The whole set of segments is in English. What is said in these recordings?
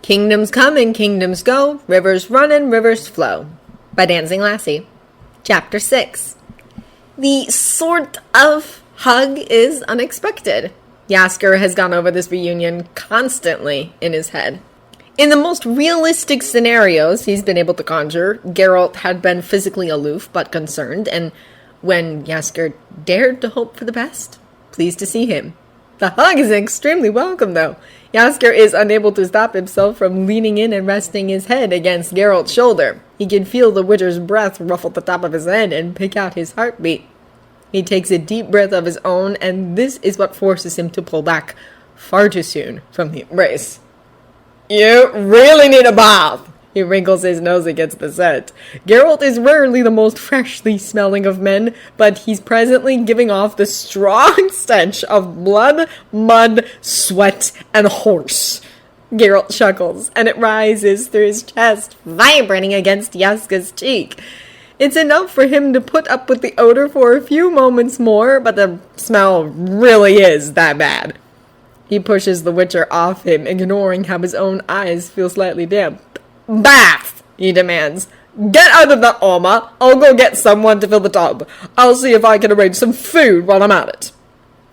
Kingdoms come and kingdoms go, rivers run and rivers flow. By Dancing Lassie. Chapter 6. The sort of hug is unexpected. Jaskier has gone over this reunion constantly in his head. In the most realistic scenarios he's been able to conjure, Geralt had been physically aloof but concerned, and when Jaskier dared to hope for the best, pleased to see him. The hug is extremely welcome, though. Jaskier is unable to stop himself from leaning in and resting his head against Geralt's shoulder. He can feel the Witcher's breath ruffle the top of his head and pick out his heartbeat. He takes a deep breath of his own, and this is what forces him to pull back far too soon from the embrace. You really need a bath! He wrinkles his nose against the set. Geralt is rarely the most freshly smelling of men, but he's presently giving off the strong stench of blood, mud, sweat, and horse. Geralt chuckles, and it rises through his chest, vibrating against Jaskier's cheek. It's enough for him to put up with the odor for a few moments more, but the smell really is that bad. He pushes the Witcher off him, ignoring how his own eyes feel slightly damp. Bath! He demands. Get out of that armor. I'll go get someone to fill the tub. I'll see if I can arrange some food while I'm at it.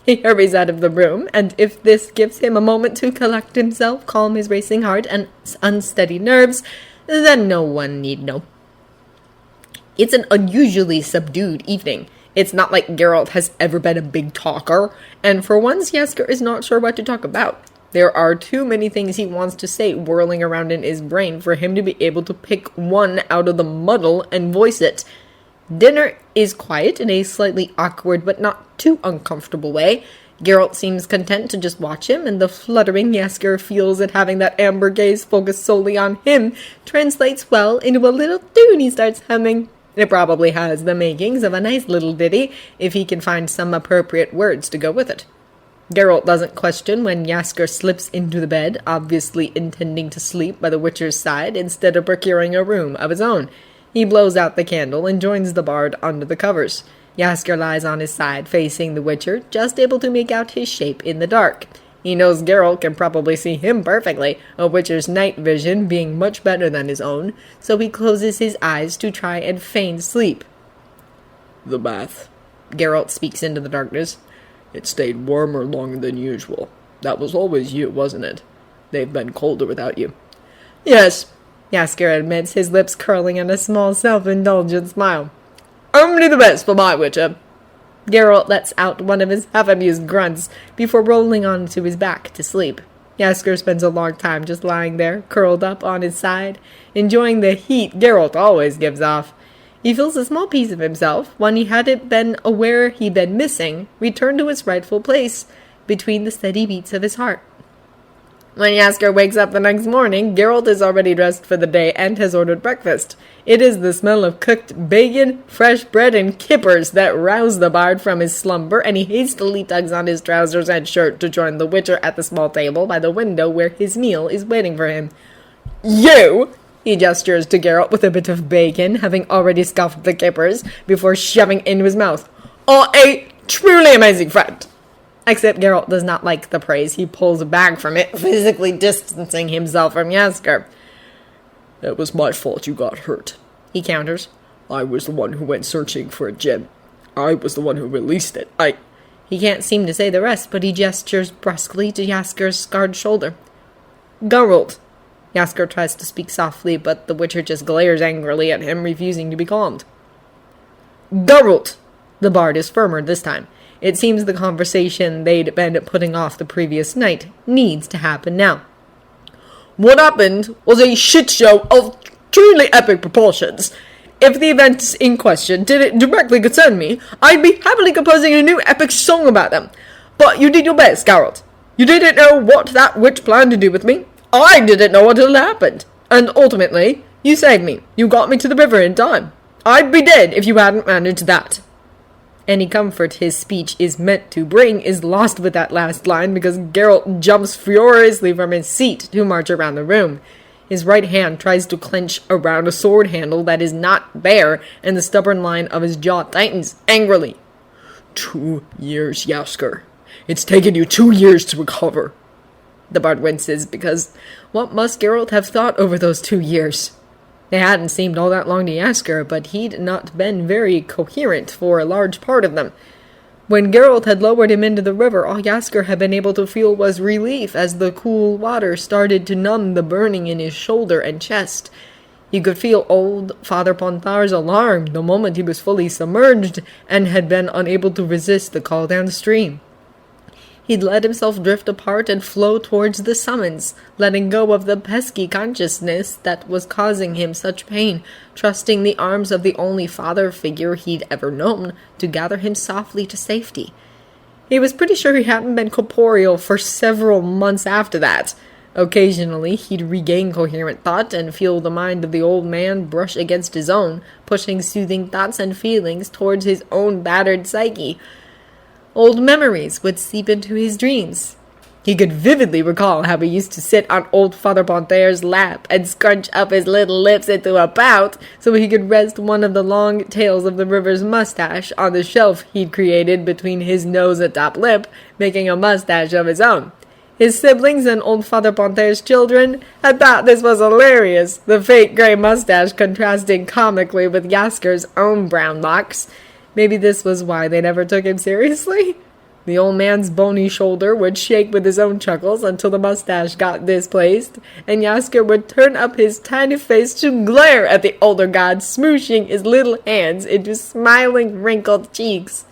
He hurries out of the room, and if this gives him a moment to collect himself, calm his racing heart and unsteady nerves, then no one need know. It's an unusually subdued evening. It's not like Geralt has ever been a big talker, and for once Jaskier is not sure what to talk about. There are too many things he wants to say whirling around in his brain for him to be able to pick one out of the muddle and voice it. Dinner is quiet in a slightly awkward but not too uncomfortable way. Geralt seems content to just watch him, and the fluttering Jaskier feels at having that amber gaze focused solely on him translates well into a little tune he starts humming. It probably has the makings of a nice little ditty if he can find some appropriate words to go with it. Geralt doesn't question when Jaskier slips into the bed, obviously intending to sleep by the Witcher's side instead of procuring a room of his own. He blows out the candle and joins the bard under the covers. Jaskier lies on his side, facing the Witcher, just able to make out his shape in the dark. He knows Geralt can probably see him perfectly, a Witcher's night vision being much better than his own, so he closes his eyes to try and feign sleep. The bath. Geralt speaks into the darkness. It stayed warmer longer than usual. That was always you, wasn't it? They've been colder without you. Yes, Jaskier admits, his lips curling in a small self-indulgent smile. Only the best for my Witcher. Geralt lets out one of his half-amused grunts before rolling onto his back to sleep. Jaskier spends a long time just lying there, curled up on his side, enjoying the heat Geralt always gives off. He feels a small piece of himself, one he hadn't been aware he'd been missing, return to its rightful place, between the steady beats of his heart. When Jaskier wakes up the next morning, Geralt is already dressed for the day and has ordered breakfast. It is the smell of cooked bacon, fresh bread, and kippers that rouse the bard from his slumber, and he hastily tugs on his trousers and shirt to join the Witcher at the small table by the window where his meal is waiting for him. You! He gestures to Geralt with a bit of bacon, having already scoffed the kippers, before shoving into his mouth. Are a truly amazing friend! Except Geralt does not like the praise. He pulls back from it, physically distancing himself from Jaskier. It was my fault you got hurt, he counters. I was the one who went searching for a gem. I was the one who released it. He can't seem to say the rest, but he gestures brusquely to Jaskier's scarred shoulder. Geralt. Jaskier tries to speak softly, but the Witcher just glares angrily at him, refusing to be calmed. Geralt! The bard is firmer this time. It seems the conversation they'd been putting off the previous night needs to happen now. What happened was a shit show of truly epic proportions. If the events in question didn't directly concern me, I'd be happily composing a new epic song about them. But you did your best, Geralt. You didn't know what that witch planned to do with me. I didn't know until it happened. And ultimately, you saved me. You got me to the river in time. I'd be dead if you hadn't managed that. Any comfort his speech is meant to bring is lost with that last line because Geralt jumps furiously from his seat to march around the room. His right hand tries to clench around a sword handle that is not bare, and the stubborn line of his jaw tightens angrily. 2 years, Jaskier. It's taken you 2 years to recover. The bard winces, because what must Geralt have thought over those 2 years? They hadn't seemed all that long to Jaskier, but he'd not been very coherent for a large part of them. When Geralt had lowered him into the river, all Jaskier had been able to feel was relief as the cool water started to numb the burning in his shoulder and chest. He could feel old Father Pontar's alarm the moment he was fully submerged and had been unable to resist the call downstream. He'd let himself drift apart and flow towards the summons, letting go of the pesky consciousness that was causing him such pain, trusting the arms of the only father figure he'd ever known to gather him softly to safety. He was pretty sure he hadn't been corporeal for several months after that. Occasionally, he'd regain coherent thought and feel the mind of the old man brush against his own, pushing soothing thoughts and feelings towards his own battered psyche. Old memories would seep into his dreams. He could vividly recall how he used to sit on old Father Pontar's lap and scrunch up his little lips into a pout so he could rest one of the long tails of the river's mustache on the shelf he'd created between his nose and top lip, making a mustache of his own. His siblings and old Father Pontar's children had thought this was hilarious, the fake gray mustache contrasting comically with Jaskier's own brown locks. Maybe this was why they never took him seriously? The old man's bony shoulder would shake with his own chuckles until the mustache got displaced, and Jaskier would turn up his tiny face to glare at the older god, smooshing his little hands into smiling, wrinkled cheeks.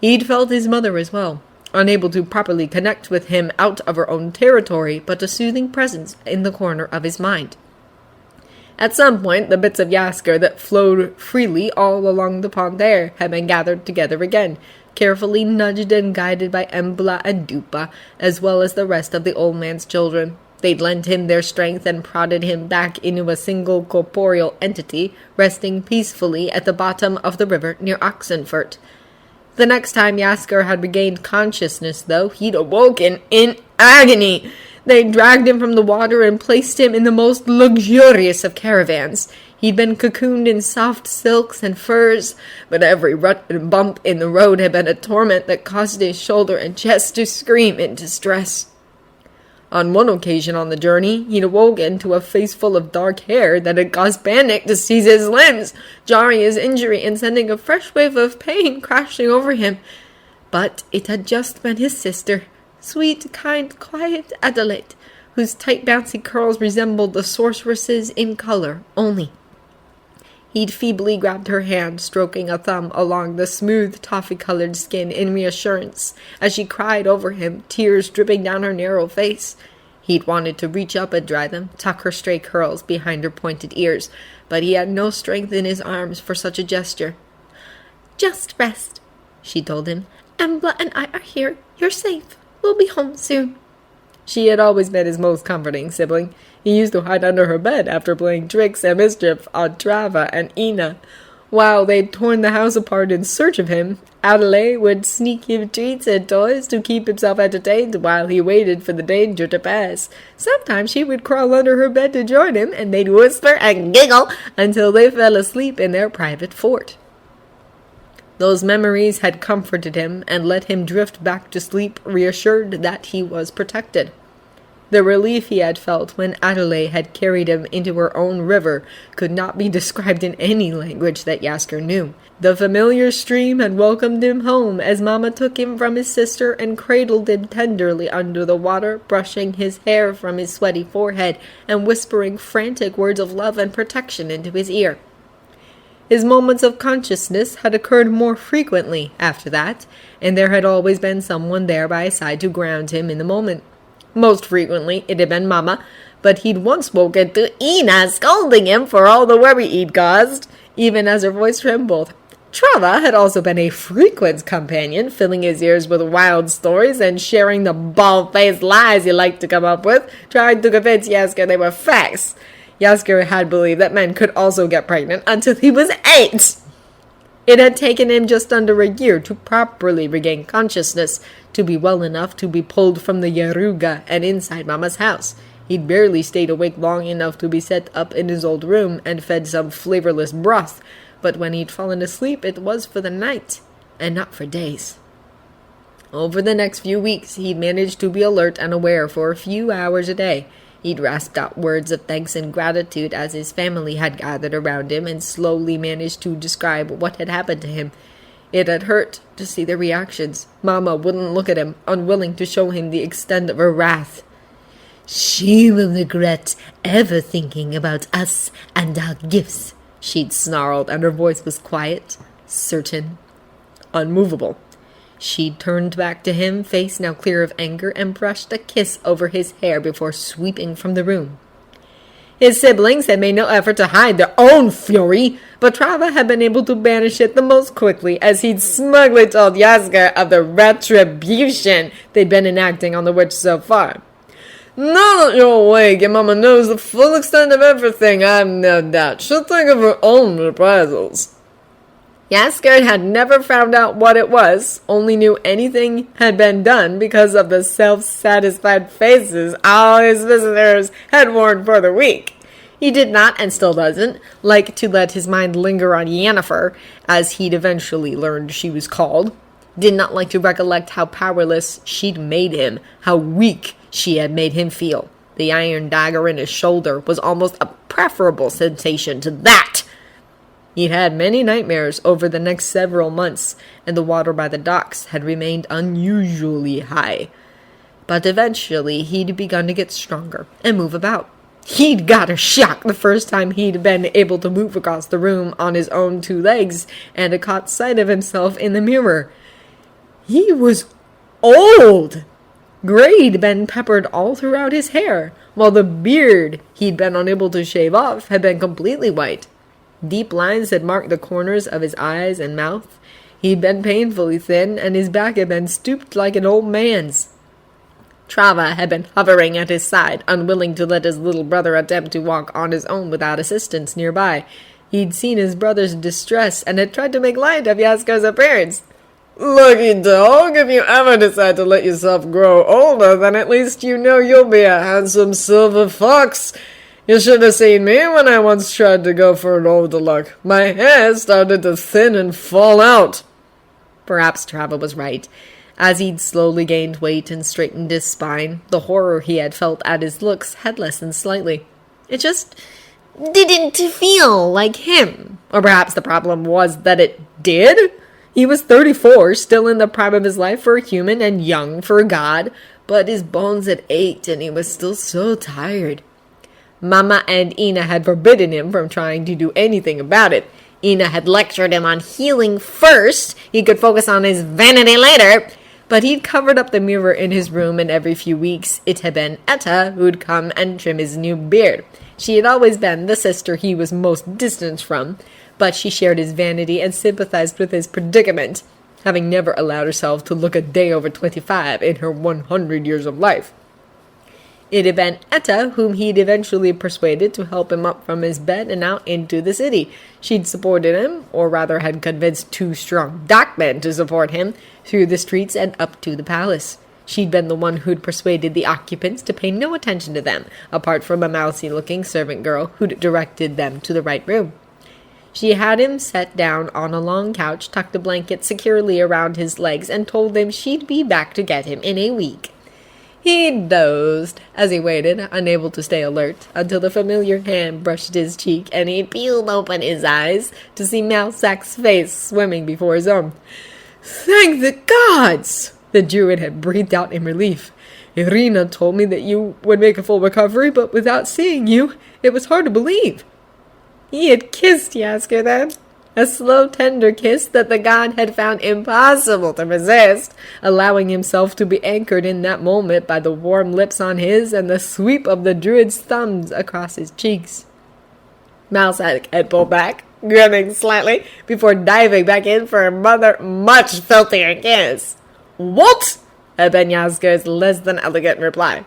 He'd felt his mother as well, unable to properly connect with him out of her own territory, but a soothing presence in the corner of his mind. At some point, the bits of Jaskier that flowed freely all along the pond there had been gathered together again, carefully nudged and guided by Embla and Dupa, as well as the rest of the old man's children. They'd lent him their strength and prodded him back into a single corporeal entity, resting peacefully at the bottom of the river near Oxenfurt. The next time Jaskier had regained consciousness, though, he'd awoken in agony. They dragged him from the water and placed him in the most luxurious of caravans. He'd been cocooned in soft silks and furs, but every rut and bump in the road had been a torment that caused his shoulder and chest to scream in distress. On one occasion on the journey, he'd awoken to a face full of dark hair that had caused panic to seize his limbs, jarring his injury and sending a fresh wave of pain crashing over him. But it had just been his sister, sweet, kind, quiet Adelaide, whose tight bouncy curls resembled the sorceress's in color only. He'd feebly grabbed her hand, stroking a thumb along the smooth, toffee-colored skin in reassurance, as she cried over him, tears dripping down her narrow face. He'd wanted to reach up and dry them, tuck her stray curls behind her pointed ears, but he had no strength in his arms for such a gesture. "Just rest," she told him. "Embla and I are here. You're safe. We'll be home soon." She had always been his most comforting sibling. He used to hide under her bed after playing tricks and mischief on Trava and Ina. While they'd torn the house apart in search of him, Adelaide would sneak him treats and toys to keep himself entertained while he waited for the danger to pass. Sometimes she would crawl under her bed to join him, and they'd whisper and giggle until they fell asleep in their private fort. Those memories had comforted him and let him drift back to sleep, reassured that he was protected. The relief he had felt when Adelaide had carried him into her own river could not be described in any language that Jaskier knew. The familiar stream had welcomed him home as Mama took him from his sister and cradled him tenderly under the water, brushing his hair from his sweaty forehead and whispering frantic words of love and protection into his ear. His moments of consciousness had occurred more frequently after that, and there had always been someone there by his side to ground him in the moment. Most frequently it had been Mama, but he'd once woken to Ina scolding him for all the worry he'd caused, even as her voice trembled. Trava had also been a frequent companion, filling his ears with wild stories and sharing the bald-faced lies he liked to come up with, trying to convince Jaskier they were facts. Jaskier had believed that men could also get pregnant until he was 8. It had taken him just under a year to properly regain consciousness, to be well enough to be pulled from the Yaruga and inside Mama's house. He'd barely stayed awake long enough to be set up in his old room and fed some flavorless broth, but when he'd fallen asleep it was for the night, and not for days. Over the next few weeks, he'd managed to be alert and aware for a few hours a day. He'd rasped out words of thanks and gratitude as his family had gathered around him and slowly managed to describe what had happened to him. It had hurt to see their reactions. Mama wouldn't look at him, unwilling to show him the extent of her wrath. "She will regret ever thinking about us and our gifts," she'd snarled, and her voice was quiet, certain, unmovable. She turned back to him, face now clear of anger, and brushed a kiss over his hair before sweeping from the room. His siblings had made no effort to hide their own fury, but Trava had been able to banish it the most quickly, as he'd smugly told Jaskier of the retribution they'd been enacting on the witch so far. "Now that you're awake and Mama knows the full extent of everything, I've no doubt she'll think of her own reprisals." Jaskier had never found out what it was, only knew anything had been done because of the self-satisfied faces all his visitors had worn for the week. He did not, and still doesn't, like to let his mind linger on Yennefer, as he'd eventually learned she was called. Did not like to recollect how powerless she'd made him, how weak she had made him feel. The iron dagger in his shoulder was almost a preferable sensation to that. He'd had many nightmares over the next several months, and the water by the docks had remained unusually high. But eventually he'd begun to get stronger and move about. He'd got a shock the first time he'd been able to move across the room on his own two legs, and had caught sight of himself in the mirror. He was old! Gray'd been peppered all throughout his hair, while the beard he'd been unable to shave off had been completely white. Deep lines had marked the corners of his eyes and mouth. He'd been painfully thin, and his back had been stooped like an old man's. Trava had been hovering at his side, unwilling to let his little brother attempt to walk on his own without assistance nearby. He'd seen his brother's distress, and had tried to make light of Jaskier's appearance. "Lucky dog, if you ever decide to let yourself grow older, then at least you know you'll be a handsome silver fox. You should have seen me when I once tried to go for an older look. My hair started to thin and fall out." Perhaps Trava was right. As he'd slowly gained weight and straightened his spine, the horror he had felt at his looks had lessened slightly. It just didn't feel like him. Or perhaps the problem was that it did? He was 34, still in the prime of his life for a human and young for a god, but his bones had ached and he was still so tired. Mama and Ina had forbidden him from trying to do anything about it. Ina had lectured him on healing first. He could focus on his vanity later. But he'd covered up the mirror in his room, and every few weeks it had been Etta who'd come and trim his new beard. She had always been the sister he was most distant from, but she shared his vanity and sympathized with his predicament, having never allowed herself to look a day over 25 in her 100 years of life. It had been Etta whom he'd eventually persuaded to help him up from his bed and out into the city. She'd supported him, or rather had convinced two strong dockmen to support him, through the streets and up to the palace. She'd been the one who'd persuaded the occupants to pay no attention to them, apart from a mousy-looking servant girl who'd directed them to the right room. She had him set down on a long couch, tucked a blanket securely around his legs, and told him she'd be back to get him in a week. He dozed as he waited, unable to stay alert, until the familiar hand brushed his cheek, and he peeled open his eyes to see Malsak's face swimming before his own. "Thank the gods!" the druid had breathed out in relief. "Irina told me that you would make a full recovery, but without seeing you, it was hard to believe." He had kissed Jaskier then. A slow, tender kiss that the god had found impossible to resist, allowing himself to be anchored in that moment by the warm lips on his and the sweep of the druid's thumbs across his cheeks. Malsak had pulled back, grinning slightly, before diving back in for another much filthier kiss. "What?" had been Jaskier's less than elegant reply.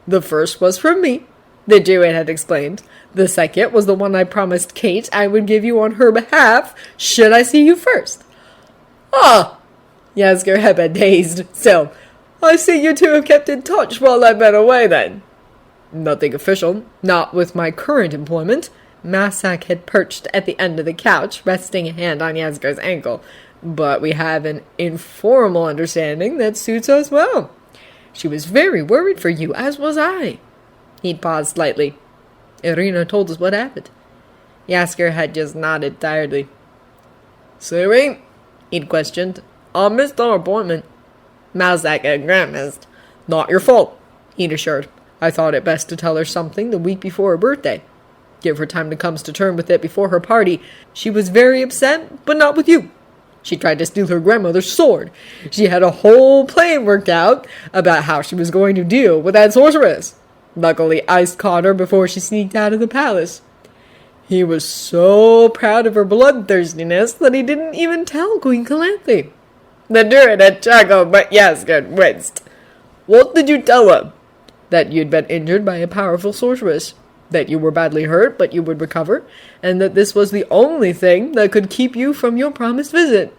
"The first was from me," the druid had explained. "The second was the one I promised Kate I would give you on her behalf, should I see you first." "Ah!" Jaskier had been dazed. "Still, I see you two have kept in touch while I've been away, then." "Nothing official. Not with my current employment." Malsak had perched at the end of the couch, resting a hand on Jaskier's ankle. but we have an informal understanding that suits us well. She was very worried for you, as was I." He paused slightly. "Irina told us what happened." Jaskier had just nodded tiredly. "Siri," he'd questioned, "I missed our appointment." Mousak had grimaced. "Not your fault," he'd assured. "I thought it best to tell her something the week before her birthday. Give her time to come to terms with it before her party. She was very upset, but not with you. She tried to steal her grandmother's sword. She had a whole plan worked out about how she was going to deal with that sorceress. Luckily, Ice caught her before she sneaked out of the palace. He was so proud of her bloodthirstiness that he didn't even tell Queen Calanthe." The druid had chuckled, but Jaskier winced. "What did you tell her?" "That you'd been injured by a powerful sorceress, that you were badly hurt but you would recover, and that this was the only thing that could keep you from your promised visit."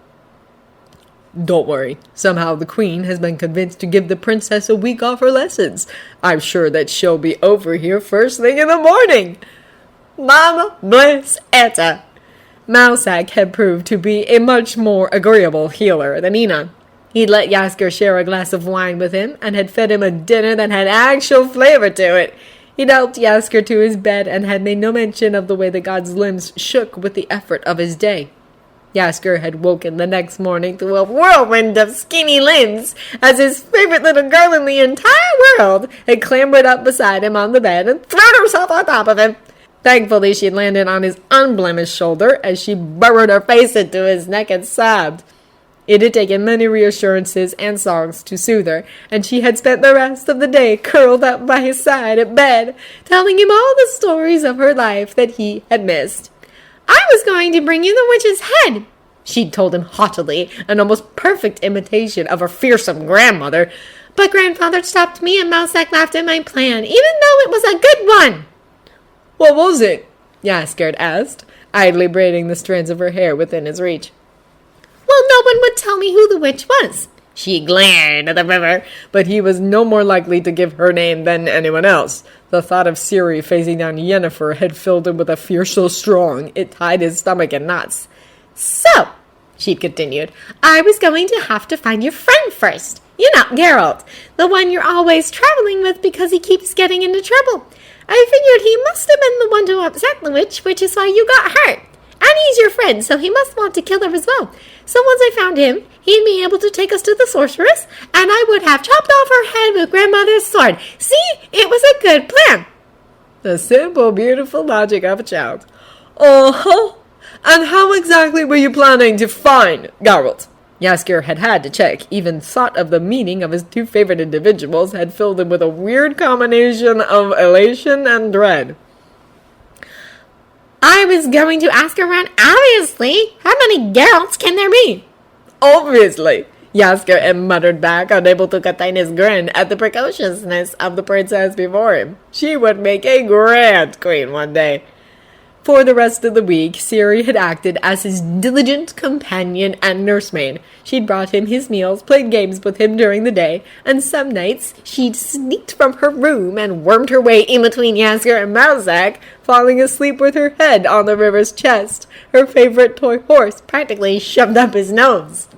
"Don't worry. Somehow the queen has been convinced to give the princess a week off her lessons. I'm sure that she'll be over here first thing in the morning." Mama bless Etta. Mousak had proved to be a much more agreeable healer than Ina. He'd let Jaskier share a glass of wine with him, and had fed him a dinner that had actual flavor to it. He'd helped Jaskier to his bed, and had made no mention of the way the god's limbs shook with the effort of his day. Jaskier had woken the next morning to a whirlwind of skinny limbs, as his favorite little girl in the entire world had clambered up beside him on the bed and thrown herself on top of him. Thankfully, she'd landed on his unblemished shoulder as she burrowed her face into his neck and sobbed. It had taken many reassurances and songs to soothe her, and she had spent the rest of the day curled up by his side at bed, telling him all the stories of her life that he had missed. "I was going to bring you the witch's head," she'd told him haughtily, an almost perfect imitation of her fearsome grandmother. "But grandfather stopped me, and Mousak laughed at my plan, even though it was a good one." "What was it?" Jaskier asked, idly braiding the strands of her hair within his reach. "Well, no one would tell me who the witch was." She glared at the river, but he was no more likely to give her name than anyone else. The thought of Siri facing down Yennefer had filled him with a fear so strong it tied his stomach in knots. "So," she continued, "I was going to have to find your friend first. You know, Geralt, the one you're always traveling with because he keeps getting into trouble. I figured he must have been the one to upset the witch, which is why you got hurt. And he's your friend, so he must want to kill her as well. So once I found him, he'd be able to take us to the sorceress, and I would have chopped off her head with grandmother's sword. See, it was a good plan." The simple, beautiful logic of a child. "Uh-huh. And how exactly were you planning to find Geralt?" Jaskier had to check. Even thought of the meaning of his two favorite individuals had filled him with a weird combination of elation and dread. "I was going to ask around, obviously. How many Geralts can there be?" "Obviously," Jaskier had muttered back, unable to contain his grin at the precociousness of the princess before him. She would make a grand queen one day. For the rest of the week, Siri had acted as his diligent companion and nursemaid. She'd brought him his meals, played games with him during the day, and some nights she'd sneaked from her room and wormed her way in between Jaskier and Mousak, falling asleep with her head on the river's chest, her favorite toy horse practically shoved up his nose.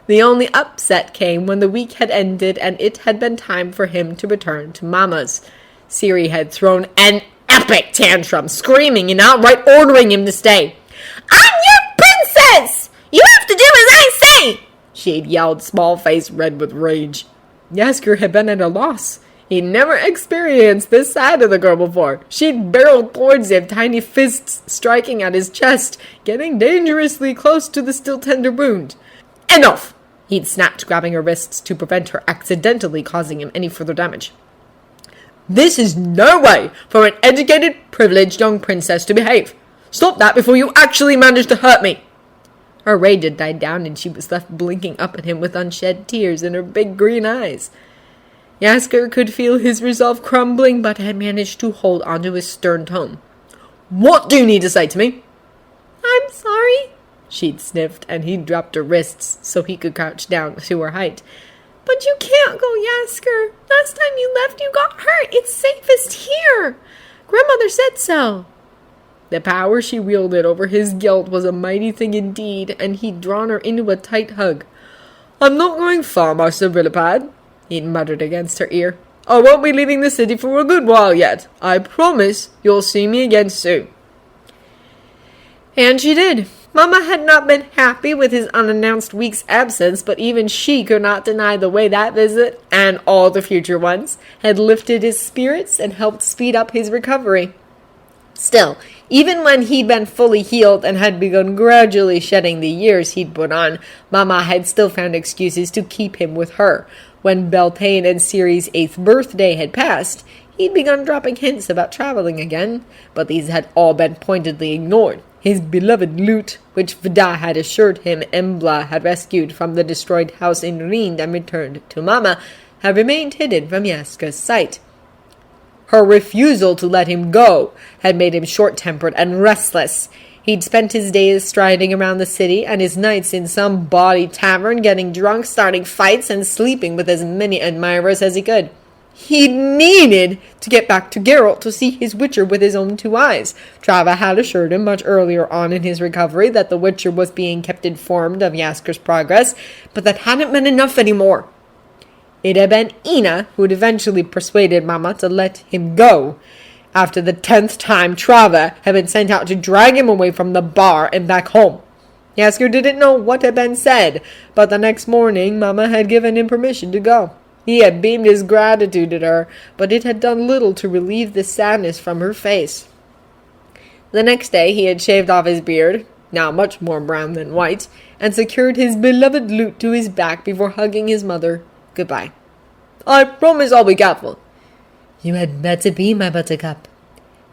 The only upset came when the week had ended and it had been time for him to return to Mama's. Siri had thrown an epic tantrum, screaming and outright ordering him to stay. "I'm your princess! You have to do as I say!" she'd yelled, small-faced red with rage. Jaskier had been at a loss. He'd never experienced this side of the girl before. She'd barreled towards him, tiny fists striking at his chest, getting dangerously close to the still tender wound. "Enough!" He'd snapped, grabbing her wrists to prevent her accidentally causing him any further damage. "This is no way for an educated, privileged young princess to behave. Stop that before you actually manage to hurt me." Her rage had died down, and she was left blinking up at him with unshed tears in her big green eyes. Jaskier could feel his resolve crumbling, but had managed to hold onto his stern tone. "What do you need to say to me?" "I'm sorry," she'd sniffed, and he'd dropped her wrists so he could crouch down to her height. "But you can't go, Jaskier. Last time you left, you got hurt. It's safest here. Grandmother said so." The power she wielded over his guilt was a mighty thing indeed, and he'd drawn her into a tight hug. "I'm not going far, Master Villipad," he'd muttered against her ear. "I won't be leaving the city for a good while yet. I promise you'll see me again soon." And she did. Mama had not been happy with his unannounced week's absence, but even she could not deny the way that visit, and all the future ones, had lifted his spirits and helped speed up his recovery. Still, even when he'd been fully healed and had begun gradually shedding the years he'd put on, Mama had still found excuses to keep him with her. When Beltane and Ciri's 8th birthday had passed, he'd begun dropping hints about traveling again, but these had all been pointedly ignored. His beloved lute, which Vida had assured him Embla had rescued from the destroyed house in Rind and returned to Mama, had remained hidden from Jasker's sight. Her refusal to let him go had made him short-tempered and restless. He'd spent his days striding around the city and his nights in some bawdy tavern, getting drunk, starting fights, and sleeping with as many admirers as he could. He needed to get back to Geralt to see his Witcher with his own 2 eyes. Trava had assured him much earlier on in his recovery that the Witcher was being kept informed of Jasker's progress, but that hadn't been enough anymore. It had been Ina who had eventually persuaded Mama to let him go, after the 10th time Trava had been sent out to drag him away from the bar and back home. Jaskier didn't know what had been said, but the next morning Mama had given him permission to go. He had beamed his gratitude at her, but it had done little to relieve the sadness from her face. The next day he had shaved off his beard, now much more brown than white, and secured his beloved lute to his back before hugging his mother goodbye. "I promise I'll be careful." "You had better be, my buttercup.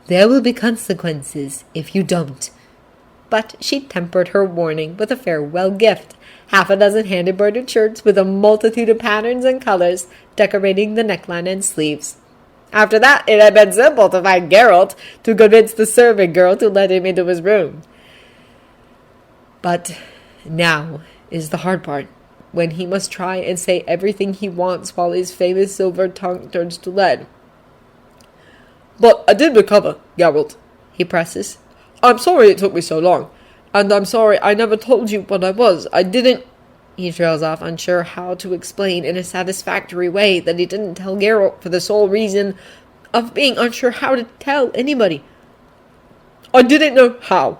There will be consequences if you don't." But she tempered her warning with a farewell gift, 6 hand-embroidered shirts with a multitude of patterns and colors decorating the neckline and sleeves. After that, it had been simple to find Geralt to convince the servant girl to let him into his room. But now is the hard part, when he must try and say everything he wants while his famous silver tongue turns to lead. "But I did recover, Geralt," he presses. "I'm sorry it took me so long, and I'm sorry I never told you what I was. I didn't—" He trails off, unsure how to explain in a satisfactory way that he didn't tell Geralt for the sole reason of being unsure how to tell anybody. "I didn't know how."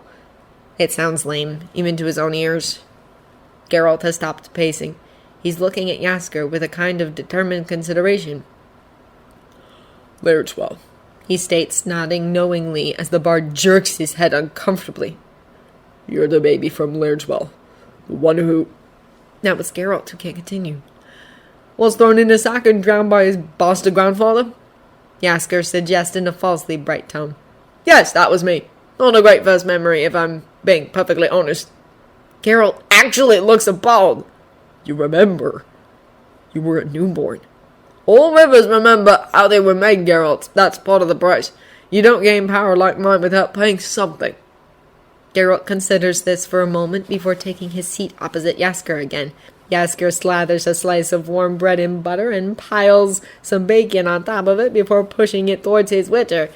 It sounds lame, even to his own ears. Geralt has stopped pacing. He's looking at Jaskier with a kind of determined consideration. "Lairdwell," he states, nodding knowingly as the bard jerks his head uncomfortably. "You're the baby from Lairdwell. The one who—" Now it's Geralt who can't continue. "Was thrown in a sack and drowned by his bastard grandfather?" Jaskier suggests in a falsely bright tone. "Yes, that was me. Not a great first memory, if I'm being perfectly honest." Geralt actually looks appalled. "You remember? You were a newborn." "All rivers remember how they were made, Geralt. That's part of the price. You don't gain power like mine without paying something." Geralt considers this for a moment before taking his seat opposite Jaskier again. Jaskier slathers a slice of warm bread in butter and piles some bacon on top of it before pushing it towards his Witcher.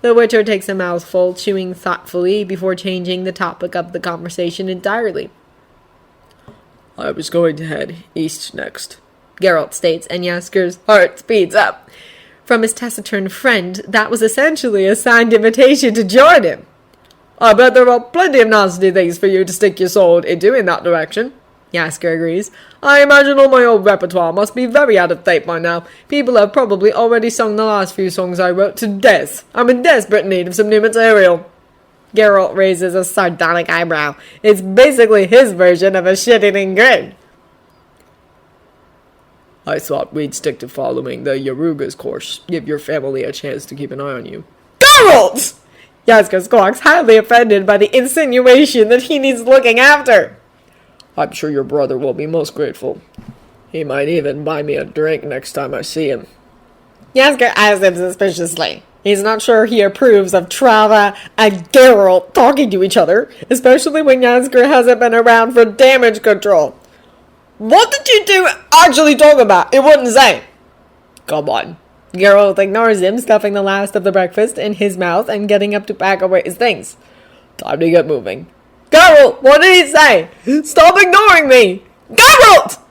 The Witcher takes a mouthful, chewing thoughtfully before changing the topic of the conversation entirely. "I was going to head east next," Geralt states, and Jaskier's heart speeds up. From his taciturn friend, that was essentially a signed invitation to join him. "I bet there are plenty of nasty things for you to stick your sword into in that direction," Jaskier agrees. "I imagine all my old repertoire must be very out of date by now. People have probably already sung the last few songs I wrote to death. I'm in desperate need of some new material." Geralt raises a sardonic eyebrow. It's basically his version of a shit-eating grin. "I thought we'd stick to following the Yaruga's course. Give your family a chance to keep an eye on you." "Geralt!" Jaskier squawks, highly offended by the insinuation that he needs looking after. "I'm sure your brother will be most grateful. He might even buy me a drink next time I see him." Jaskier eyes him suspiciously. He's not sure he approves of Trava and Geralt talking to each other, especially when Jaskier hasn't been around for damage control. "What did you two actually talk about? It wouldn't say." "Come on," Geralt ignores him, stuffing the last of the breakfast in his mouth and getting up to pack away his things. Time to get moving. Geralt, what did he say? Stop ignoring me! Geralt!